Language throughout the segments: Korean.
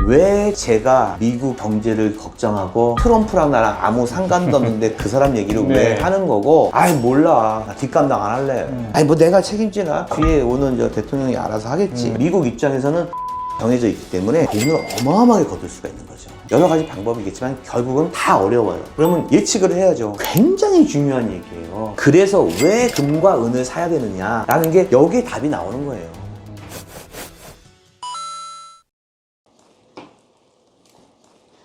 왜 제가 미국 경제를 걱정하고 트럼프랑 나랑 아무 상관도 없는데 그 사람 얘기를 네. 왜 하는 거고, 아이 몰라, 나 뒷감당 안 할래. 아니 뭐 내가 책임지나, 뒤에 오는 저 대통령이 알아서 하겠지. 미국 입장에서는 정해져 있기 때문에 돈을 어마어마하게 거둘 수가 있는 거죠. 여러 가지 방법이겠지만 결국은 다 어려워요. 그러면 예측을 해야죠. 굉장히 중요한 얘기예요. 그래서 왜 금과 은을 사야 되느냐라는 게 여기에 답이 나오는 거예요.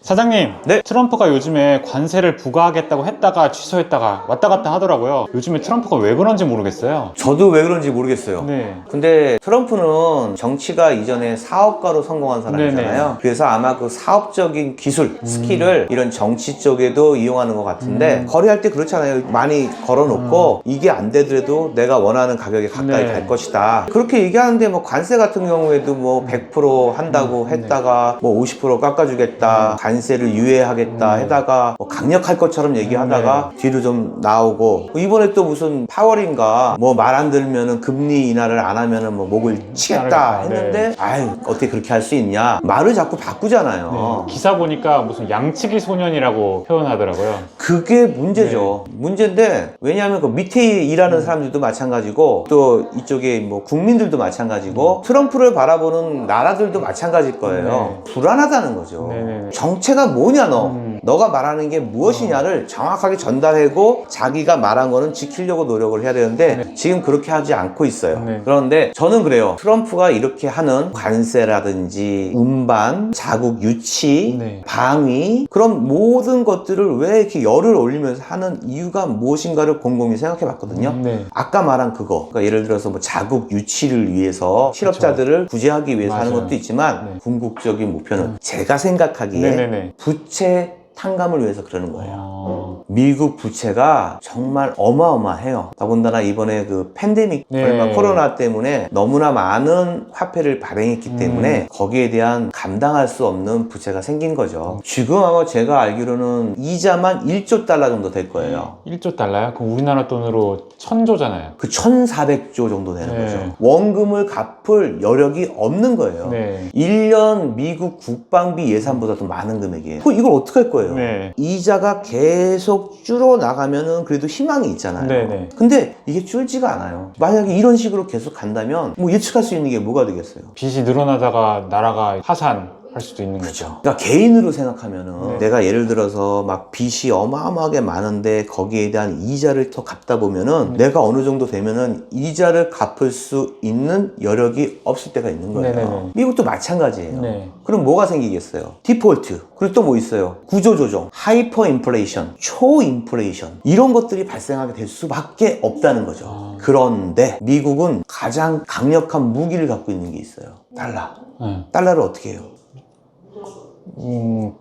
사장님, 네. 트럼프가 요즘에 관세를 부과하겠다고 했다가 취소했다가 왔다 갔다 하더라고요. 요즘에 트럼프가 왜 그런지 모르겠어요. 저도 왜 그런지 모르겠어요. 네. 근데 트럼프는 정치가 이전에 사업가로 성공한 사람이잖아요. 네네. 그래서 아마 그 사업적인 기술, 스킬을 이런 정치 쪽에도 이용하는 것 같은데, 거래할 때 그렇잖아요. 많이 걸어놓고 이게 안 되더라도 내가 원하는 가격에 가까이 네. 갈 것이다. 그렇게 얘기하는데 뭐 관세 같은 경우에도 뭐 100% 한다고 했다가 뭐 50% 깎아주겠다, 관세를 유예하겠다 해다가 뭐 강력할 것처럼 얘기하다가 뒤로 좀 나오고, 이번에 또 무슨 파월인가 뭐 말 안 들으면은 금리 인하를 안 하면은 뭐 목을 치겠다 했는데, 아유 어떻게 그렇게 할 수 있냐, 말을 자꾸 바꾸잖아요. 기사 보니까 무슨 양치기 소년이라고 표현하더라고요. 그게 문제죠. 문제인데, 왜냐하면 그 밑에 일하는 사람들도 마찬가지고 또 이쪽에 뭐 국민들도 마찬가지고 트럼프를 바라보는 나라들도 마찬가지일 거예요. 불안하다는 거죠. 네네네. 정체가 뭐냐 너가 말하는 게 무엇이냐를 정확하게 전달하고 자기가 말한 거는 지키려고 노력을 해야 되는데 지금 그렇게 하지 않고 있어요. 네. 그런데 저는 그래요. 트럼프가 이렇게 하는 관세라든지 운반, 자국 유치, 네. 방위, 그런 모든 것들을 왜 이렇게 열을 올리면서 하는 이유가 무엇인가를 곰곰이 생각해 봤거든요. 네. 아까 말한 그거, 그러니까 예를 들어서 뭐 자국 유치를 위해서 실업자들을 구제하기 위해서 하는 맞아요. 것도 있지만 네. 궁극적인 목표는 제가 생각하기에 네네네. 부채 탕감을 위해서 그러는 거예요. 미국 부채가 정말 어마어마해요. 더군다나 이번에 그 팬데믹, 네. 얼마 코로나 때문에 너무나 많은 화폐를 발행했기 때문에 거기에 대한 감당할 수 없는 부채가 생긴 거죠. 지금 아마 제가 알기로는 이자만 1조 달러 정도 될 거예요. 1조 달러요? 그럼 우리나라 돈으로 1000조잖아요. 그 1,400조 정도 되는 네. 거죠. 원금을 갚을 여력이 없는 거예요. 네. 1년 미국 국방비 예산보다 더 많은 금액이에요. 그럼 이걸 어떻게 할 거예요? 네. 이자가 계속 줄어나가면은 그래도 희망이 있잖아요. 네네. 근데 이게 줄지가 않아요. 만약에 이런 식으로 계속 간다면 뭐 예측할 수 있는 게 뭐가 되겠어요? 빚이 늘어나다가 나라가 파산할 수도 있는 거죠. 그러니까 개인으로 생각하면은 네. 내가 예를 들어서 막 빚이 어마어마하게 많은데 거기에 대한 이자를 더 갚다 보면은 내가 어느 정도 되면은 이자를 갚을 수 있는 여력이 없을 때가 있는 거예요. 네네네. 미국도 마찬가지예요. 네. 그럼 뭐가 생기겠어요? 디폴트. 그리고 또 뭐 있어요? 구조조정, 하이퍼 인플레이션, 초인플레이션, 이런 것들이 발생하게 될 수밖에 없다는 거죠. 그런데 미국은 가장 강력한 무기를 갖고 있는 게 있어요. 달러. 네. 달러를 어떻게 해요?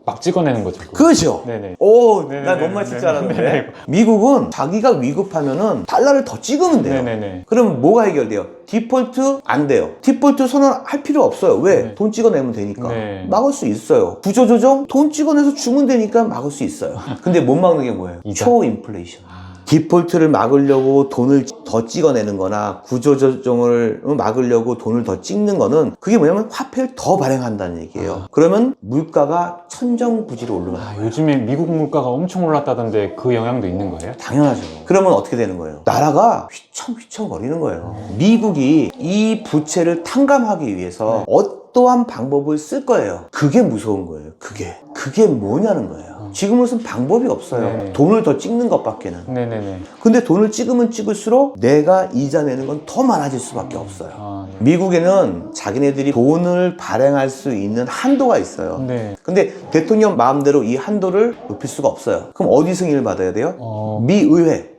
막 찍어내는 거죠. 그죠? 네네. 오, 네네네. 난 너무 맞힐 줄 알았는데. 네네. 미국은 자기가 위급하면은 달러를 더 찍으면 돼요. 네네네. 그러면 뭐가 해결돼요? 디폴트 안 돼요. 디폴트 선언할 필요 없어요. 왜? 네. 돈 찍어내면 되니까. 네. 막을 수 있어요. 구조조정? 돈 찍어내서 주면 되니까 막을 수 있어요. 근데 못 막는 게 뭐예요? 이자. 초인플레이션. 디폴트를 막으려고 돈을 더 찍어내는 거나 구조조정을 막으려고 돈을 더 찍는 거는 그게 뭐냐면 화폐를 더 발행한다는 얘기예요. 그러면 물가가 천정부지로 올라가요. 요즘에 미국 물가가 엄청 올랐다던데 그 영향도 있는 거예요? 당연하죠. 그러면 어떻게 되는 거예요? 나라가 휘청휘청 거리는 거예요. 미국이 이 부채를 탕감하기 위해서 어떠한 방법을 쓸 거예요. 그게 무서운 거예요. 그게 뭐냐는 거예요. 지금 무슨 방법이 없어요. 네. 돈을 더 찍는 것밖에는. 네네네. 근데 돈을 찍으면 찍을수록 내가 이자 내는 건 더 많아질 수밖에 없어요. 네. 미국에는 자기네들이 돈을 발행할 수 있는 한도가 있어요. 네. 근데 대통령 마음대로 이 한도를 높일 수가 없어요. 그럼 어디 승인을 받아야 돼요? 미의회.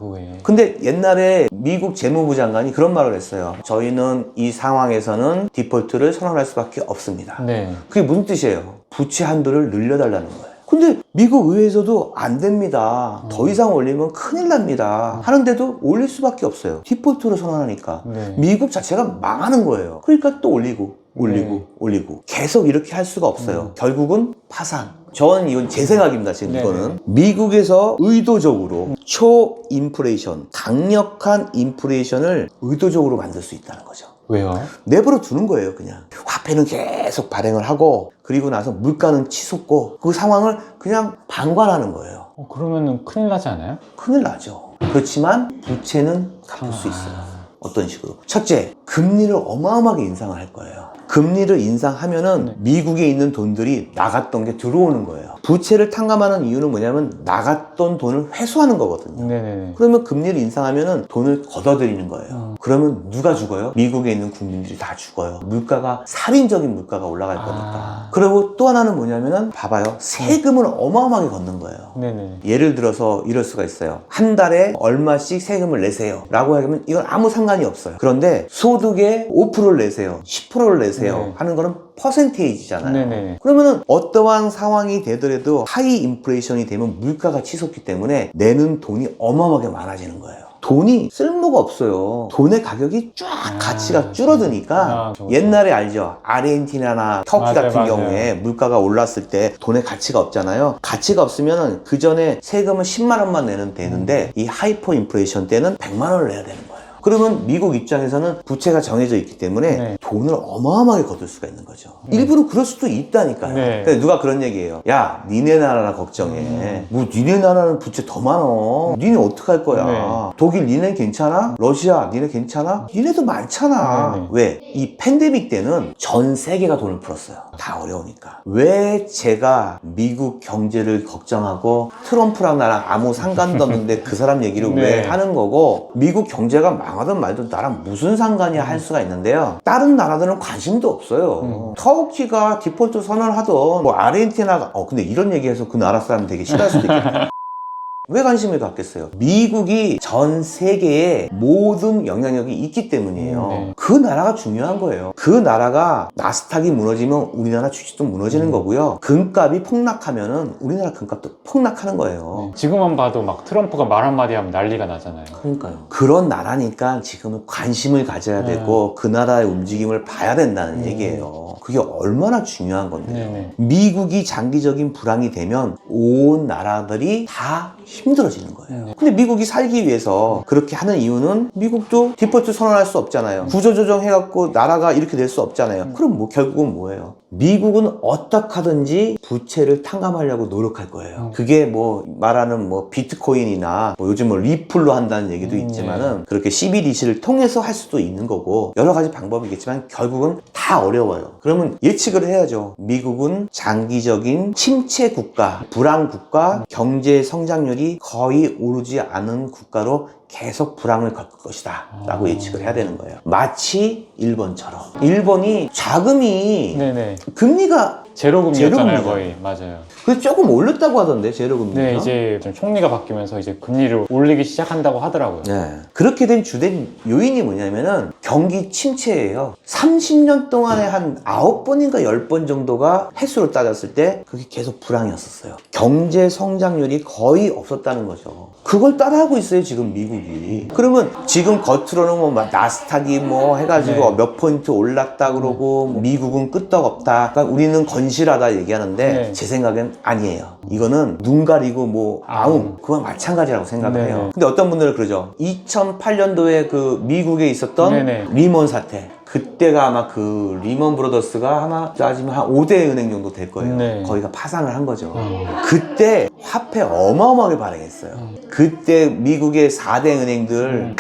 왜? 근데 옛날에 미국 재무부 장관이 그런 말을 했어요. 저희는 이 상황에서는 디폴트를 선언할 수밖에 없습니다. 네. 그게 무슨 뜻이에요? 부채 한도를 늘려달라는 거예요. 근데 미국 의회에서도 안 됩니다. 더 이상 올리면 큰일 납니다. 하는데도 올릴 수밖에 없어요. 디폴트로 선언하니까. 네. 미국 자체가 망하는 거예요. 그러니까 또 올리고 계속 이렇게 할 수가 없어요. 결국은 파산. 저는 이건 제 생각입니다. 지금 네네. 이거는 미국에서 의도적으로 초인플레이션, 강력한 인플레이션을 의도적으로 만들 수 있다는 거죠. 왜요? 내버려 두는 거예요, 그냥. 화폐는 계속 발행을 하고, 그리고 나서 물가는 치솟고, 그 상황을 그냥 방관하는 거예요. 그러면은 큰일 나지 않아요? 큰일 나죠. 그렇지만 부채는 갚을 수 있어요. 어떤 식으로? 첫째, 금리를 어마어마하게 인상을 할 거예요. 금리를 인상하면은 미국에 있는 돈들이 나갔던 게 들어오는 거예요. 부채를 탕감하는 이유는 뭐냐면 나갔던 돈을 회수하는 거거든요. 네네네. 그러면 금리를 인상하면은 돈을 걷어들이는 거예요. 그러면 누가 죽어요? 미국에 있는 국민들이 다 죽어요. 물가가 살인적인 물가가 올라갈 거니까. 그리고 또 하나는 뭐냐면은 봐봐요. 세금을 어마어마하게 걷는 거예요. 네네. 예를 들어서 이럴 수가 있어요. 한 달에 얼마씩 세금을 내세요 라고 하면 이건 아무 상관이 없어요. 그런데 소득의 5%를 내세요, 10%를 내세요 하는 거는 퍼센테이지잖아요. 네네. 그러면은 어떠한 상황이 되더라도 하이 인플레이션이 되면 물가가 치솟기 때문에 내는 돈이 어마어마하게 많아지는 거예요. 돈이 쓸모가 없어요. 돈의 가격이 쫙 가치가 줄어드니까 그렇죠. 옛날에 알죠? 아르헨티나나 터키 맞아요, 같은 맞아요. 경우에 물가가 올랐을 때 돈의 가치가 없잖아요. 가치가 없으면 그 전에 세금은 10만 원만 내면 되는데 이 하이퍼 인플레이션 때는 100만 원을 내야 되는 거예요. 그러면 미국 입장에서는 부채가 정해져 있기 때문에 네. 돈을 어마어마하게 거둘 수가 있는 거죠. 일부러 그럴 수도 있다니까요. 네. 근데 누가 그런 얘기예요. 야, 니네 나라나 걱정해. 뭐 니네 나라는 부채 더 많어. 니네 어떡할 거야. 네. 독일 니네 괜찮아? 러시아 니네 괜찮아? 니네도 많잖아. 네. 왜? 이 팬데믹 때는 전 세계가 돈을 풀었어요. 다 어려우니까. 왜 제가 미국 경제를 걱정하고 트럼프랑 나랑 아무 상관도 없는데 그 사람 얘기를 네. 왜 하는 거고, 미국 경제가 망하든 말든 나랑 무슨 상관이야 할 수가 있는데요. 다른 나라들은 관심도 없어요. 터키가 디폴트 선언하던 뭐 아르헨티나가 근데 이런 얘기해서 그 나라 사람 되게 싫어할 수도 있겠다. 왜 관심을 갖겠어요? 미국이 전 세계에 모든 영향력이 있기 때문이에요. 네. 그 나라가 중요한 거예요. 그 나라가 나스닥이 무너지면 우리나라 주식도 무너지는 거고요. 금값이 폭락하면은 우리나라 금값도 폭락하는 거예요. 지금만 봐도 막 트럼프가 말 한마디 하면 난리가 나잖아요. 그러니까요. 그런 나라니까 지금은 관심을 가져야 되고 그 나라의 움직임을 봐야 된다는 얘기예요. 그게 얼마나 중요한 건데요. 네네. 미국이 장기적인 불황이 되면 온 나라들이 다 힘들어지는 거예요. 근데 미국이 살기 위해서 그렇게 하는 이유는 미국도 디폴트 선언할 수 없잖아요. 구조조정 해갖고 나라가 이렇게 될 수 없잖아요. 그럼 뭐 결국은 뭐예요? 미국은 어떻게 하든지 부채를 탕감하려고 노력할 거예요. 그게 뭐 말하는 뭐 비트코인이나 뭐 요즘 뭐 리플로 한다는 얘기도 있지만은 그렇게 CBDC를 통해서 할 수도 있는 거고 여러 가지 방법이겠지만 결국은 다 어려워요. 그러면 예측을 해야죠. 미국은 장기적인 침체 국가, 불황 국가, 경제 성장률이 거의 오르지 않은 국가로 계속 불황을 겪을 것이다 라고 예측을 해야 되는 거예요. 마치 일본처럼. 일본이 자금이 네네. 금리가 제로금리였잖아요, 제로금리죠. 거의. 맞아요. 그래서 조금 올렸다고 하던데 제로금리가. 네, 이제 좀 총리가 바뀌면서 이제 금리를 올리기 시작한다고 하더라고요. 네. 그렇게 된 주된 요인이 뭐냐면은 경기 침체예요. 30년 동안에 한 9번인가 10번 정도가 횟수로 따졌을 때 그게 계속 불황이었었어요. 경제 성장률이 거의 없었다는 거죠. 그걸 따라하고 있어요, 지금 미국이. 그러면 지금 겉으로는 뭐 나스닥이 뭐 해가지고 몇 포인트 올랐다 그러고 뭐 미국은 끄떡없다. 그러니까 우리는 건실하다 얘기하는데 제 생각엔 아니에요. 이거는 눈 가리고 뭐 아웅 그건 마찬가지라고 생각을 해요. 네네. 근데 어떤 분들은 그러죠. 2008년도에 그 미국에 있었던 네네. 리먼 사태. 그때가 아마 그 리먼 브로더스가 아마 따지면 한 5대 은행 정도 될 거예요. 네. 거기가 파산을 한 거죠. 그때 화폐 어마어마하게 발행했어요. 그때 미국의 4대 은행들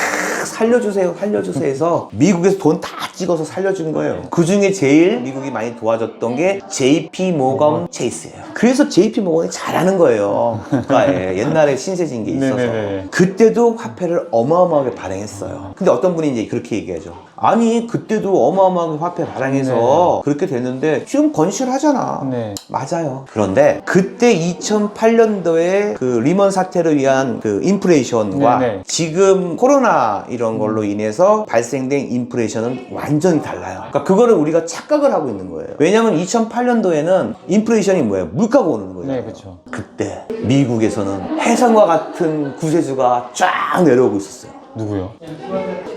살려주세요 해서 미국에서 돈 다 찍어서 살려준 거예요. 그 중에 제일 미국이 많이 도와줬던 게 JP 모건 체이스예요. 그래서 JP 모건이 잘하는 거예요. 국가에 옛날에 신세진 게 있어서. 네네네. 그때도 화폐를 어마어마하게 발행했어요. 근데 어떤 분이 이제 그렇게 얘기하죠. 아니 그때도 어마어마하게 화폐 발행해서 그렇게 됐는데 지금 건실하잖아. 네. 맞아요. 그런데 그때 2008년도에 그 리먼 사태를 위한 그 인플레이션과 네네. 지금 코로나 이런 걸로 인해서 발생된 인플레이션은 완전히 달라요. 그러니까 그거를 우리가 착각을 하고 있는 거예요. 왜냐면 2008년도에는 인플레이션이 뭐예요? 물가가 오르는 거예요. 네, 그렇죠. 그때 미국에서는 해상과 같은 구세주가 쫙 내려오고 있었어요. 누구요?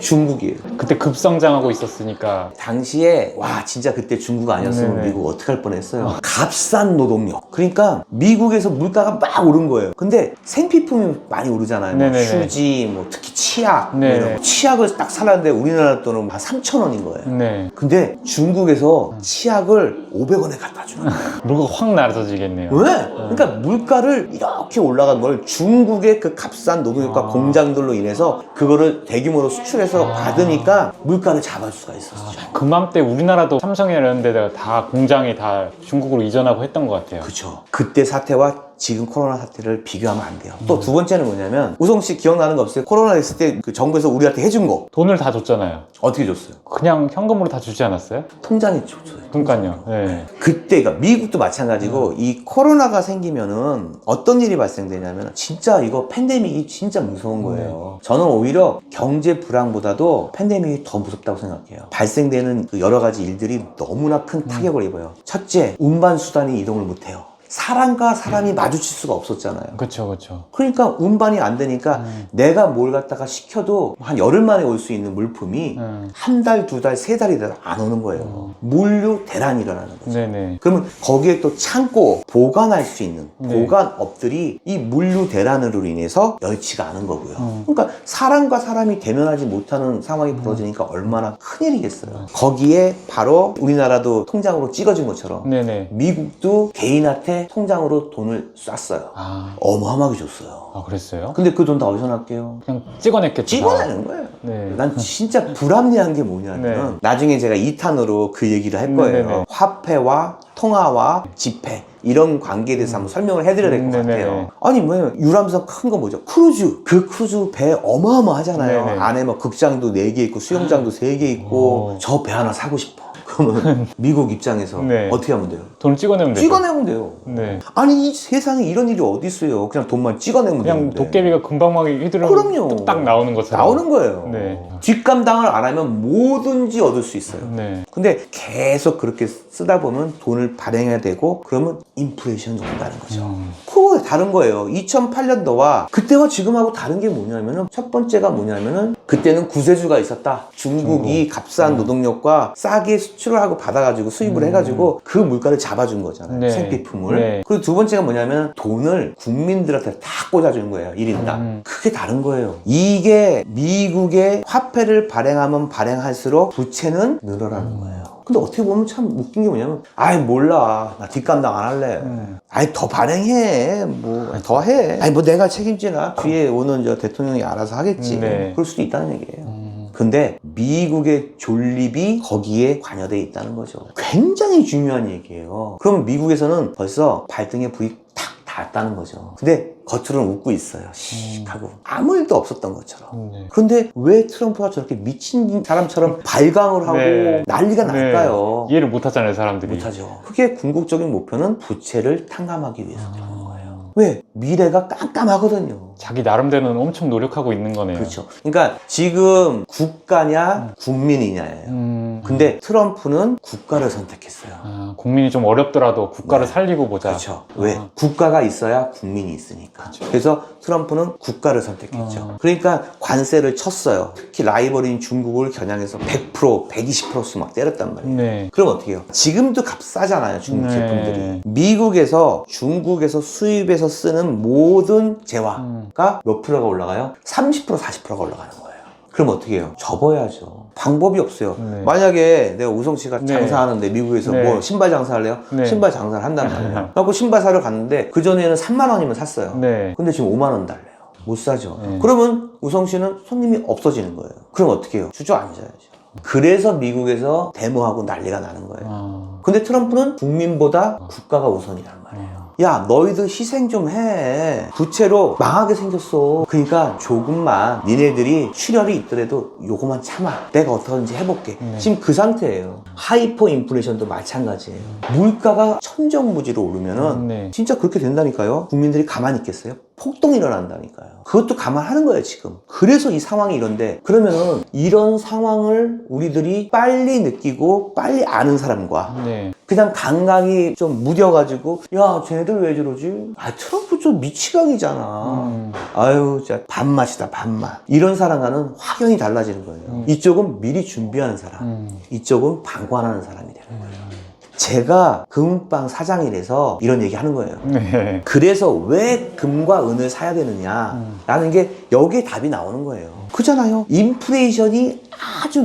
중국이에요. 그때 급성장하고 있었으니까. 당시에 와 진짜 그때 중국 아니었으면 네네. 미국 어떻게 할 뻔했어요. 값싼 노동력. 그러니까 미국에서 물가가 막 오른 거예요. 근데 생필품이 많이 오르잖아요. 뭐 네네네. 휴지, 뭐 특히 치약, 뭐 네. 이런 거. 치약을 딱 사려는데 우리나라 돈은 한 3,000원인 거예요. 네. 근데 중국에서 치약을 500원에 갖다 주는 거예요. 물가가 확 낮아지겠네요. 왜? 그러니까 물가를 이렇게 올라간 걸 중국의 그 값싼 노동력과 공장들로 인해서 그거를 대규모로 수출해서 받으니까 물가를 잡아줄 수가 있었죠. 그맘때 우리나라도 삼성이나 이런 데다가 다 공장이 다 중국으로 이전하고 했던 것 같아요. 그렇죠. 그때 사태와 지금 코로나 사태를 비교하면 안 돼요. 또 두 번째는 뭐냐면 우성 씨 기억나는 거 없어요? 코로나 있을 때 그 정부에서 우리한테 해준 거 돈을 다 줬잖아요. 어떻게 줬어요? 그냥 현금으로 다 주지 않았어요? 통장에 줬어요. 그러니까요. 네. 그때가 미국도 마찬가지고 이 코로나가 생기면은 어떤 일이 발생되냐면 진짜 이거 팬데믹이 진짜 무서운 거예요. 저는 오히려 경제 불황보다도 팬데믹이 더 무섭다고 생각해요. 발생되는 그 여러 가지 일들이 너무나 큰 타격을 입어요. 첫째, 운반 수단이 이동을 못해요. 사람과 사람이 마주칠 수가 없었잖아요. 그렇죠, 그렇죠. 그러니까 운반이 안 되니까 내가 뭘 갖다가 시켜도 한 열흘 만에 올 수 있는 물품이 한 달, 두 달, 세 달이 돼도 안 오는 거예요. 물류 대란이 일어나는 거죠. 네네. 그러면 거기에 또 창고, 보관할 수 있는 네. 보관업들이 이 물류 대란으로 인해서 여의치가 않은 거고요. 그러니까 사람과 사람이 대면하지 못하는 상황이 벌어지니까 얼마나 큰일이겠어요. 거기에 바로 우리나라도 통장으로 찍어준 것처럼 네네. 미국도 개인한테 통장으로 돈을 쐈어요. 아, 어마어마하게 줬어요. 아 그랬어요? 근데 그 돈 다 어디서 날게요? 그냥 찍어냈겠죠. 찍어내는 거예요. 네. 난 진짜 불합리한 게 뭐냐면 네. 나중에 제가 2탄으로 그 얘기를 할 거예요. 네네네. 화폐와 통화와 지폐 이런 관계에 대해서 한번 설명을 해드려야 될 것 네네네. 같아요. 아니 뭐냐면 유람선 큰 거 뭐죠? 크루즈. 그 크루즈 배 어마어마하잖아요. 네네. 안에 뭐 극장도 4개 있고 수영장도 3개 있고 오. 저 배 하나 사고 싶어. 그러면 미국 입장에서 네. 어떻게 하면 돼요? 돈 찍어내면 되죠. 찍어내면 돼요. 네. 아니 이 세상에 이런 일이 어디 있어요? 그냥 돈만 찍어내면 그냥 되는데. 도깨비가 금방망이 휘두르면 그럼요. 뚝딱 나오는 것처럼. 나오는 거예요. 네. 뒷감당을 안 하면 뭐든지 얻을 수 있어요. 네. 근데 계속 그렇게 쓰다 보면 돈을 발행해야 되고 그러면 인플레이션이 온다는 거죠. 그거 다른 거예요. 2008년도와 그때와 지금하고 다른 게 뭐냐면은 첫 번째가 뭐냐면은 그때는 구세주가 있었다. 중국이 값싼 노동력과 싸게 수출을 하고 받아가지고 수입을 해가지고 그 물가를 잡아준 거잖아요. 네. 생필품을. 네. 그리고 두 번째가 뭐냐면 돈을 국민들한테 다 꽂아준 거예요. 1인당. 그게 다른 거예요. 이게 미국의 화폐를 발행하면 발행할수록 부채는 늘어나는 거예요. 근데 어떻게 보면 참 웃긴 게 뭐냐면 아이 몰라 나 뒷감당 안 할래. 아이 더 발행해 뭐 더 해. 아이 뭐 내가 책임지나 뒤에 오는 저 대통령이 알아서 하겠지. 네. 그럴 수도 있다는 얘기예요. 근데 미국의 존립이 거기에 관여되어 있다는 거죠. 굉장히 중요한 얘기예요. 그러면 미국에서는 벌써 발등에 불이 탁 닿았다는 거죠. 근데 겉으로는 웃고 있어요. 씩 하고 아무 일도 없었던 것처럼. 네. 그런데 왜 트럼프가 저렇게 미친 사람처럼 발광을 하고 네. 난리가 날까요? 이해를 못 하잖아요, 사람들이. 못하죠. 그게 궁극적인 목표는 부채를 탕감하기 위해서 그런 거예요. 왜? 미래가 깜깜하거든요. 자기 나름대로는 엄청 노력하고 있는 거네요. 그렇죠. 그러니까 지금 국가냐 국민이냐예요. 근데 트럼프는 국가를 선택했어요. 아, 국민이 좀 어렵더라도 국가를 살리고 보자. 그렇죠. 왜? 국가가 있어야 국민이 있으니까. 그래서 트럼프는 국가를 선택했죠. 그러니까 관세를 쳤어요. 특히 라이벌인 중국을 겨냥해서 100%, 120%씩 막 때렸단 말이에요. 네. 그럼 어떻게 해요? 지금도 값 싸잖아요, 중국 네. 제품들이. 미국에서 중국에서 수입해서 쓰는 모든 재화가 몇 프로가 올라가요? 30%, 40%가 올라가는 거예요. 그럼 어떻게 해요? 접어야죠. 방법이 없어요. 네. 만약에 내가 우성 씨가 네. 장사하는데 미국에서 네. 뭐 신발 장사할래요? 네. 신발 장사를 한단 말이에요. 그래서 신발 사러 갔는데 그전에는 3만 원이면 샀어요. 네. 근데 지금 5만 원 달래요. 못 사죠. 네. 그러면 우성 씨는 손님이 없어지는 거예요. 그럼 어떻게 해요? 주저앉아야죠. 그래서 미국에서 데모하고 난리가 나는 거예요. 아, 근데 트럼프는 국민보다 국가가 우선이란 말이에요. 야, 너희들 희생 좀 해. 부채로 망하게 생겼어. 그러니까 조금만 니네들이 출혈이 있더라도 요거만 참아. 내가 어떻게든지 해볼게. 지금 그 상태예요. 하이퍼 인플레이션도 마찬가지예요. 물가가 천정부지로 오르면은 네. 진짜 그렇게 된다니까요. 국민들이 가만히 있겠어요? 폭동이 일어난다니까요. 그것도 감안하는 거예요, 지금. 그래서 이 상황이 이런데, 그러면은 이런 상황을 우리들이 빨리 느끼고 빨리 아는 사람과 네. 그냥 강강이 좀 무뎌가지고 야 쟤네들 왜 저러지? 아 트럼프 좀 미치광이잖아. 아유, 진짜 밥맛이다, 밥맛. 이런 사람과는 확연히 달라지는 거예요. 이쪽은 미리 준비하는 사람, 이쪽은 방관하는 사람이 되는 거예요. 제가 금빵 사장이라서 이런 얘기 하는 거예요. 네. 그래서 왜 금과 은을 사야 되느냐라는 게 여기에 답이 나오는 거예요. 그잖아요. 인플레이션이 아주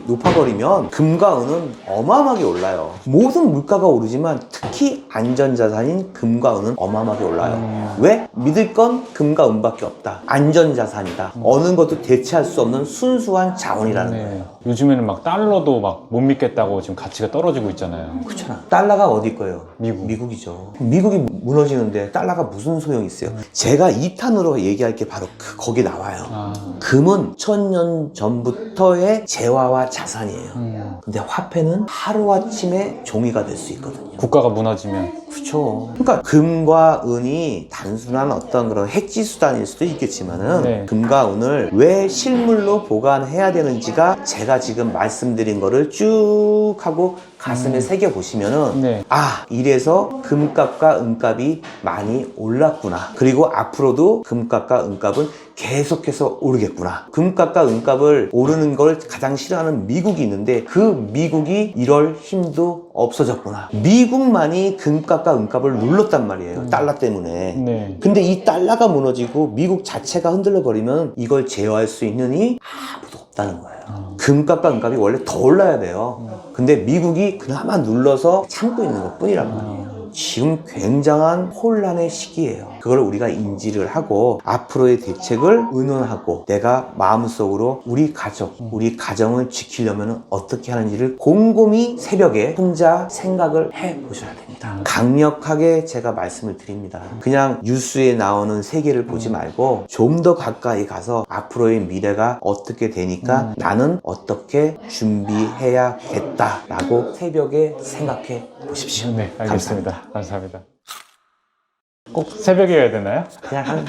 높아버리면 금과 은은 어마어마하게 올라요. 모든 물가가 오르지만 특히 안전자산인 금과 은은 어마어마하게 올라요. 왜? 믿을 건 금과 은밖에 없다. 안전자산이다. 어느 것도 대체할 수 없는 순수한 자원이라는 거예요. 요즘에는 막 달러도 막 못 믿겠다고 지금 가치가 떨어지고 있잖아요. 그렇잖아. 달러가 어디 거예요? 미국. 미국이죠. 미국이 무너지는데 달러가 무슨 소용이 있어요? 제가 2탄으로 얘기할 게 바로 거기 나와요. 금은 1000년 전부터의 재화와 자산이에요. 근데 화폐는 하루아침에 종이가 될 수 있거든요. 국가가 무너지면. 그렇죠. 그러니까 금과 은이 단순한 어떤 그런 해지 수단일 수도 있겠지만은 네. 금과 은을 왜 실물로 보관해야 되는지가 제가 지금 말씀드린 거를 쭉 하고 가슴에 새겨 보시면은 네. 아, 이래서 금값과 은값이 많이 올랐구나. 그리고 앞으로도 금값과 은값은 계속해서 오르겠구나. 금값과 은값을 오르는 걸 가장 싫어하는 미국이 있는데 그 미국이 이럴 힘도 없어졌구나. 미국만이 금값과 은값을 눌렀단 말이에요. 달러 때문에. 네. 근데 이 달러가 무너지고 미국 자체가 흔들려 버리면 이걸 제어할 수 있느니 아무도 없다는 거예요. 금값과 은값이 원래 더 올라야 돼요. 근데 미국이 그나마 눌러서 참고 있는 것 뿐이란 말이에요. 지금 굉장한 혼란의 시기예요. 그걸 우리가 인지를 하고 앞으로의 대책을 의논하고 내가 마음속으로 우리 가족, 우리 가정을 지키려면 어떻게 하는지를 곰곰이 새벽에 혼자 생각을 해보셔야 됩니다. 강력하게 제가 말씀을 드립니다. 그냥 뉴스에 나오는 세계를 보지 말고 좀 더 가까이 가서 앞으로의 미래가 어떻게 되니까 나는 어떻게 준비해야겠다라고 새벽에 생각해 보십시오. 네, 알겠습니다. 감사합니다. 꼭 새벽에 해야 되나요? 그냥 하는